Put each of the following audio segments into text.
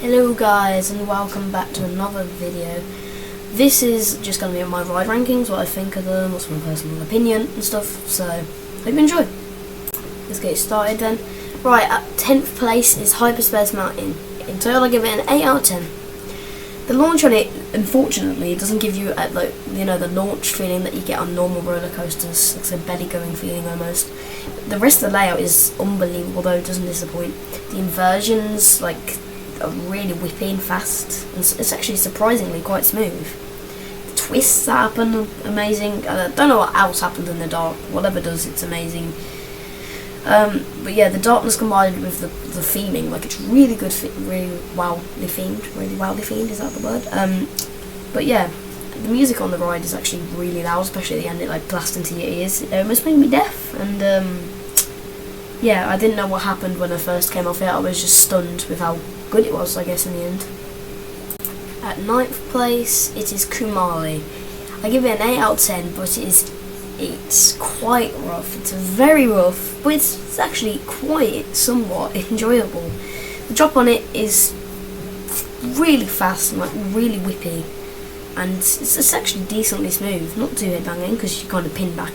Hello guys, and welcome back to another video. This is just going to be my ride rankings, what I think of them, what's my personal opinion and stuff, so hope you enjoy. Let's get started then. Right, at 10th place is Hyperspace Mountain. In total I give it an 8 out of 10. The launch on it, unfortunately, it doesn't give you the launch feeling that you get on normal roller coasters. It's a belly going feeling almost. The rest of the layout is unbelievable though, it doesn't disappoint. The inversions are really whippy and fast, and it's actually surprisingly quite smooth. The twists that happen are amazing. I don't know what else happens in the dark. Whatever does, it's amazing. But yeah, the darkness combined with the theming, it's really good, really wildly themed, is that the word? But yeah, the music on the ride is actually really loud, especially at the end. It blasts into your ears. It almost made me deaf, and yeah, I didn't know what happened when I first came off it. I was just stunned with how good it was, I guess, in the end. At 9th place, it is Kumali. I give it an 8 out of 10, but it's quite rough. It's very rough, but it's actually quite somewhat enjoyable. The drop on it is really fast and really whippy, and it's actually decently smooth, not too headbanging because you kind of pin back.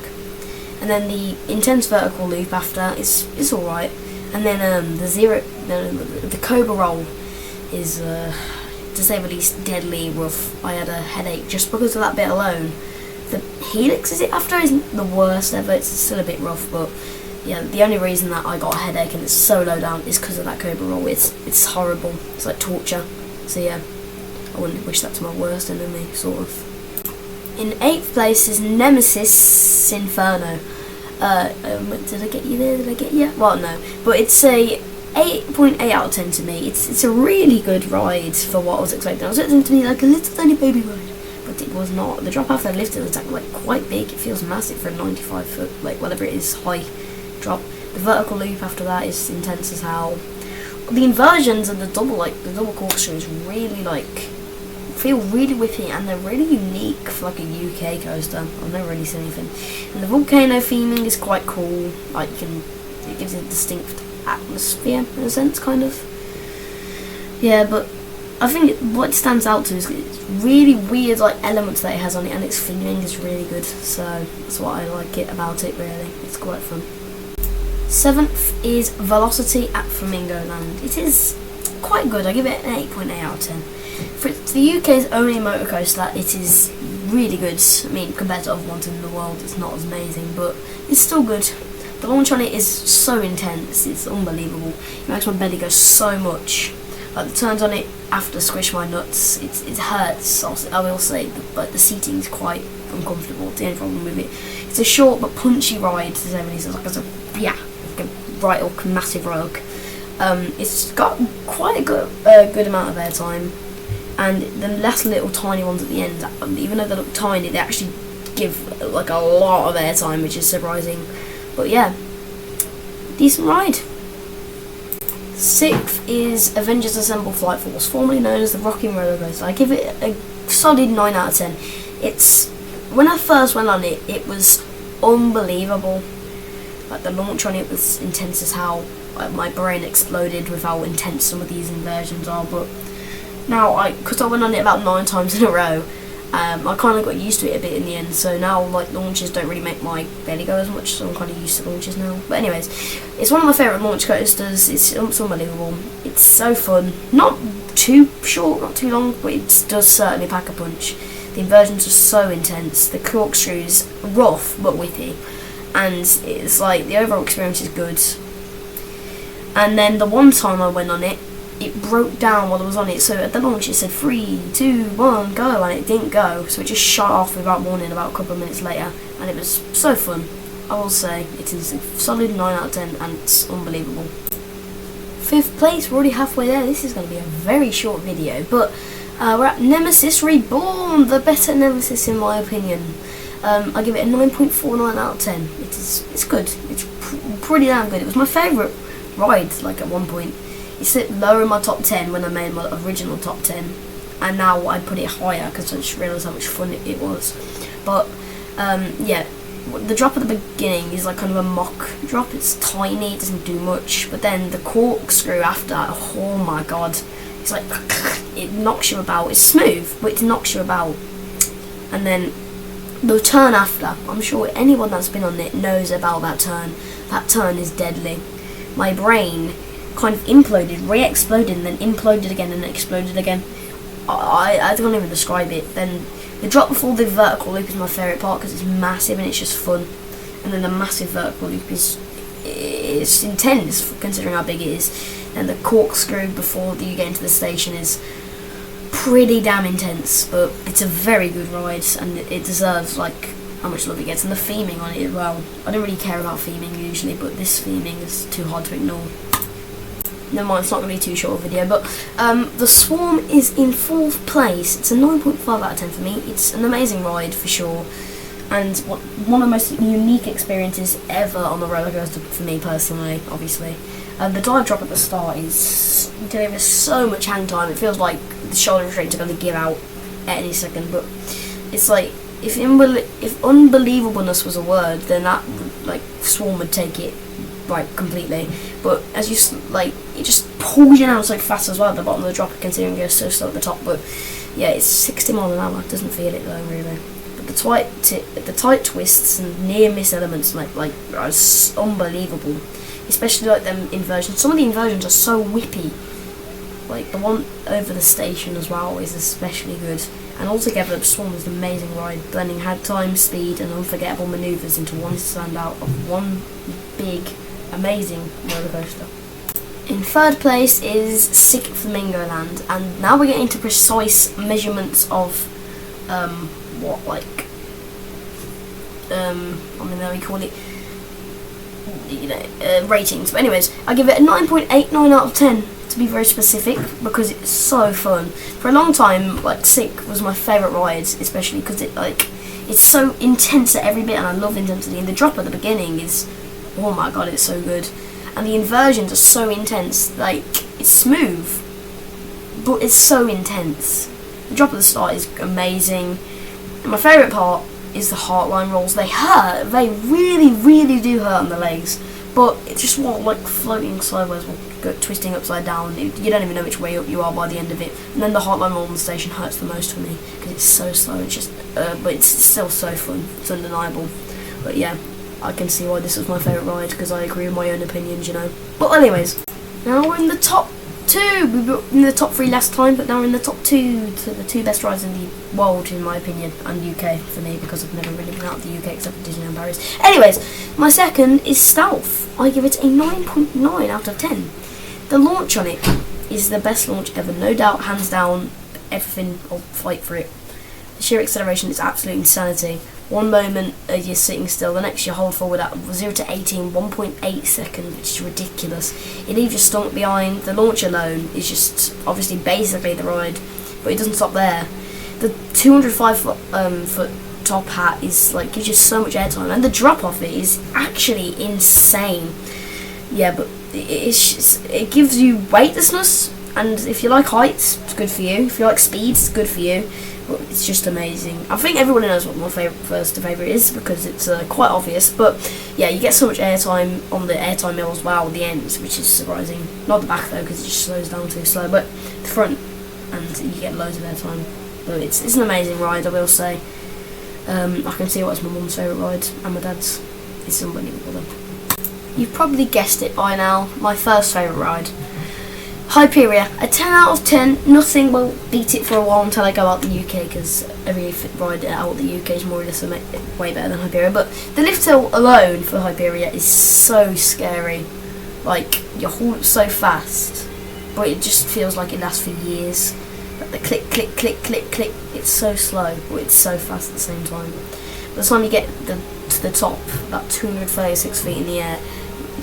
And then the intense vertical loop after is alright. And then the Cobra roll is, to say the least, deadly rough. I had a headache just because of that bit alone. The Helix is it after isn't the worst ever. It's still a bit rough, but yeah, the only reason that I got a headache and it's so low down is because of that Cobra roll. It's horrible. It's like torture. So yeah, I wouldn't wish that to my worst enemy, sort of. In 8th place is Nemesis Inferno. Did I get you there? Did I get you? Well, no. But it's a 8.8 out of 10 to me. It's a really good ride for what I was expecting. I was expecting it to be like a little tiny baby ride, but it was not. The drop after I lifted was quite big. It feels massive for a 95 foot, whatever it is, high drop. The vertical loop after that is intense as hell. The inversions and the double corkscrew is really feel really whippy, and they're really unique for a UK coaster. I've never really seen anything. And the volcano theming is quite cool. It gives it a distinct atmosphere in a sense, kind of. Yeah, but I think what it stands out to is it's really weird elements that it has on it, and its theming is really good. So that's what I like about it. Really, it's quite fun. 7th is Velocity at Flamingo Land. It is quite good. I give it an 8.8 out of 10. For the UK's only motor coaster, it is really good. I mean, compared to other ones in the world, it's not as amazing, but it's still good. The launch on it is so intense, it's unbelievable. It makes my belly go so much. The turns on it after squish my nuts, it hurts. I will say, but the seating is quite uncomfortable. The only problem with it, it's a short but punchy ride. To say it's a right or massive rug. It's got quite a good amount of airtime. And the last little tiny ones at the end, even though they look tiny, they actually give a lot of airtime, which is surprising. But yeah, decent ride. 6th is Avengers Assemble Flight Force, formerly known as the Rocking Roller Coaster. I give it a solid 9 out of 10. When I first went on it, it was unbelievable. The launch on it was intense as how my brain exploded with how intense some of these inversions are, but now, because I went on it about 9 times in a row, I kind of got used to it a bit in the end, so now launches don't really make my belly go as much, so I'm kind of used to launches now. But anyways, it's one of my favourite launch coasters. It's unbelievable. It's so fun. Not too short, not too long, but it does certainly pack a punch. The inversions are so intense. The corkscrews rough but whippy, and it's the overall experience is good. And then the one time I went on it, it broke down while I was on it, so at the launch it said 3, 2, 1, go, and it didn't go, so it just shut off without warning about a couple of minutes later, and it was so fun. I will say it is a solid 9 out of 10, and it's unbelievable. 5th place, we're already halfway there. This is going to be a very short video, but we're at Nemesis Reborn, the better Nemesis in my opinion. I give it a 9.49 out of 10. It's good. It's pretty damn good. It was my favourite ride, at one point. It sit lower in my top 10 when I made my original top 10, and now I put it higher because I just realised how much fun it was. But yeah, the drop at the beginning is kind of a mock drop. It's tiny, it doesn't do much, but then the corkscrew after, oh my god, It's like it knocks you about. It's smooth, but it knocks you about. And then the turn after, I'm sure anyone that's been on it knows about that turn. That turn is deadly. My brain kind of imploded, re-exploded, and then imploded again and exploded again. I can't even describe it. Then the drop before the vertical loop is my favourite part because it's massive and it's just fun. And then the massive vertical loop is intense considering how big it is. And the corkscrew before you get into the station is pretty damn intense, but it's a very good ride and it deserves like how much love it gets. And the theming on it as well. I don't really care about theming usually, but this theming is too hard to ignore. Never mind, it's not going to be too short a video, but the Swarm is in 4th place. It's a 9.5 out of 10 for me. It's an amazing ride for sure, and one of the most unique experiences ever on the roller coaster for me personally, obviously. The dive drop at the start is delivers so much hang time. It feels like the shoulder restraints are going to give out at any second, but it's like if unbelievableness was a word, then that like Swarm would take it like completely. But as you it just pulls you down so fast as well at the bottom of the drop, considering it goes so slow at the top. But yeah, it's 60 miles an hour. Doesn't feel it though, really. But the tight twists and near miss elements are unbelievable. Especially like them inversions. Some of the inversions are so whippy. Like the one over the station as well is especially good. And altogether, the Swarm is an amazing ride, blending hang time, speed, and unforgettable manoeuvres into one standout of one big, amazing roller coaster. In 3rd place is Sick Flamingo Land, and now we're getting into precise measurements of we call it ratings. But anyways, I give it a 9.89 out of 10 to be very specific, because it's so fun. For a long time, like Sick was my favourite ride, especially because it's so intense at every bit, and I love intensity. And the drop at the beginning is, oh my god, it's so good. And the inversions are so intense. Like, it's smooth, but it's so intense. The drop at the start is amazing. And my favourite part is the heartline rolls. They hurt. They really, really do hurt on the legs. But it's just like floating sideways, twisting upside down. You don't even know which way up you are by the end of it. And then the heartline roll on the station hurts the most for me because it's so slow. It's just, but it's still so fun. It's undeniable. But yeah, I can see why this was my favourite ride, because I agree with my own opinions, you know. But anyways, now we're in the top 2. We were in the top 3 last time, but now we're in the top 2 to the 2 best rides in the world, in my opinion, and UK for me, because I've never really been out of the UK except for Disneyland Paris. Anyways, my second is Stealth. I give it a 9.9 out of 10. The launch on it is the best launch ever, no doubt, hands down. Everything, I'll fight for it. The sheer acceleration is absolute insanity. One moment you're sitting still, the next you hold forward at 0 to 18, 1.8 seconds, which is ridiculous. It leaves your stomach behind. The launch alone is just obviously basically the ride, but it doesn't stop there. The 205 foot top hat is like gives you so much airtime, and the drop off it is actually insane. Yeah, but it gives you weightlessness, and if you like heights, it's good for you. If you like speed, it's good for you. It's just amazing. I think everyone knows what my first favourite is, because it's quite obvious. But yeah, you get so much airtime on the airtime mill as well, the ends, which is surprising. Not the back though, because it just slows down too slow. But the front, and you get loads of airtime. But it's an amazing ride, I will say. I can see why it's my mum's favourite ride and my dad's. It's unbelievable though. You've probably guessed it by now. My first favourite ride. Hyperia, a 10 out of 10. Nothing will beat it for a while until I go out the UK, because every ride out the UK is more or less way better than Hyperia. But the lift hill alone for Hyperia is so scary. Like, you hold it so fast, but it just feels like it lasts for years. Like the click, click, click, click, click. It's so slow, but it's so fast at the same time. By the time you get to the top, about 236 feet in the air,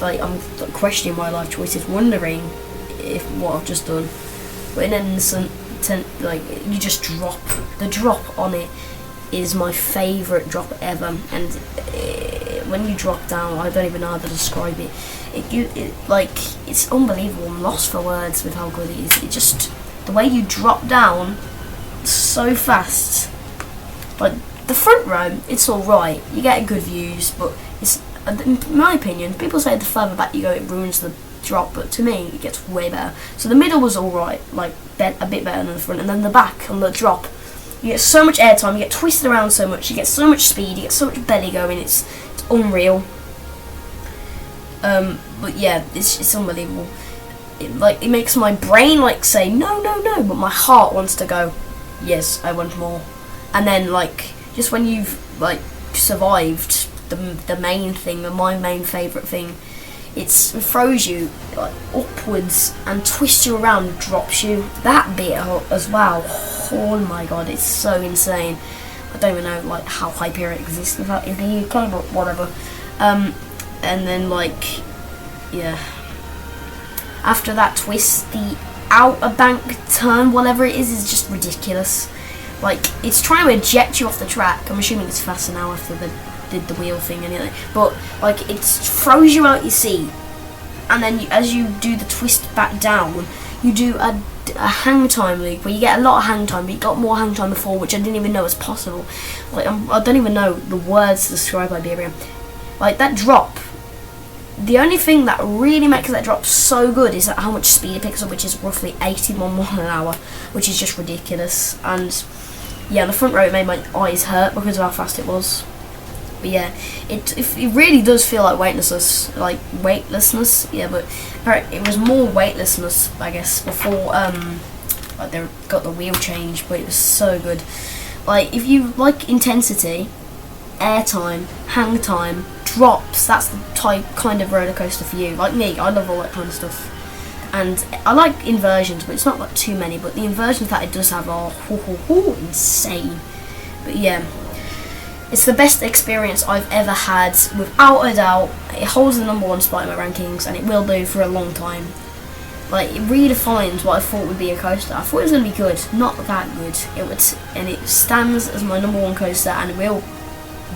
like I'm questioning my life choices, wondering if what I've just done. But in an instant, like, you just drop. The drop on it is my favourite drop ever, and when you drop down, I don't even know how to describe it. It's unbelievable. I'm lost for words with how good it is. It just, the way you drop down so fast. Like the front row, it's all right. You get good views, but it's, in my opinion, people say the further back you go, it ruins the drop, but to me it gets way better. So the middle was alright, like a bit better than the front, and then the back on the drop, you get so much airtime, you get twisted around so much, you get so much speed, you get so much belly going, it's unreal. But yeah, it's unbelievable. It makes my brain like say no, no, no, but my heart wants to go yes, I want more. And then like just when you've like survived the main thing, my main favourite thing, it throws you like upwards and twists you around and drops you. That bit as well, oh my god, it's so insane. I don't even know like how Hyperion exists in the UK, but whatever. And then like, yeah, after that twist, the outer bank turn, whatever it is just ridiculous. Like, it's trying to eject you off the track. I'm assuming it's faster now after they did the wheel thing anyway. But like, it throws you out your seat, and then as you do the twist back down, you do a hang time loop where you get a lot of hang time, but you got more hang time before, which I didn't even know was possible. Like, I don't even know the words to describe Hyperion. Like, that drop, the only thing that really makes that drop so good is how much speed it picks up, which is roughly 81 miles an hour, which is just ridiculous. And yeah, the front row, it made my eyes hurt because of how fast it was. But yeah, it really does feel like weightlessness, yeah. But it was more weightlessness, I guess, before like they got the wheel change. But it was so good. Like, if you like intensity, airtime, hang time, drops, that's the kind of roller coaster for you. Like me, I love all that kind of stuff. And I like inversions, but it's not like too many. But the inversions that it does have are insane. But yeah, it's the best experience I've ever had, without a doubt. It holds the #1 spot in my rankings, and it will do for a long time. Like, it redefines what I thought would be a coaster. I thought it was going to be good, not that good. And it stands as my #1 coaster, and it will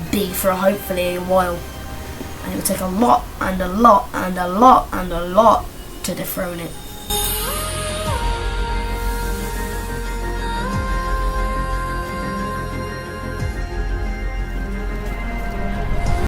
be for hopefully a while. And it will take a lot and a lot and a lot and a lot to dethrone it.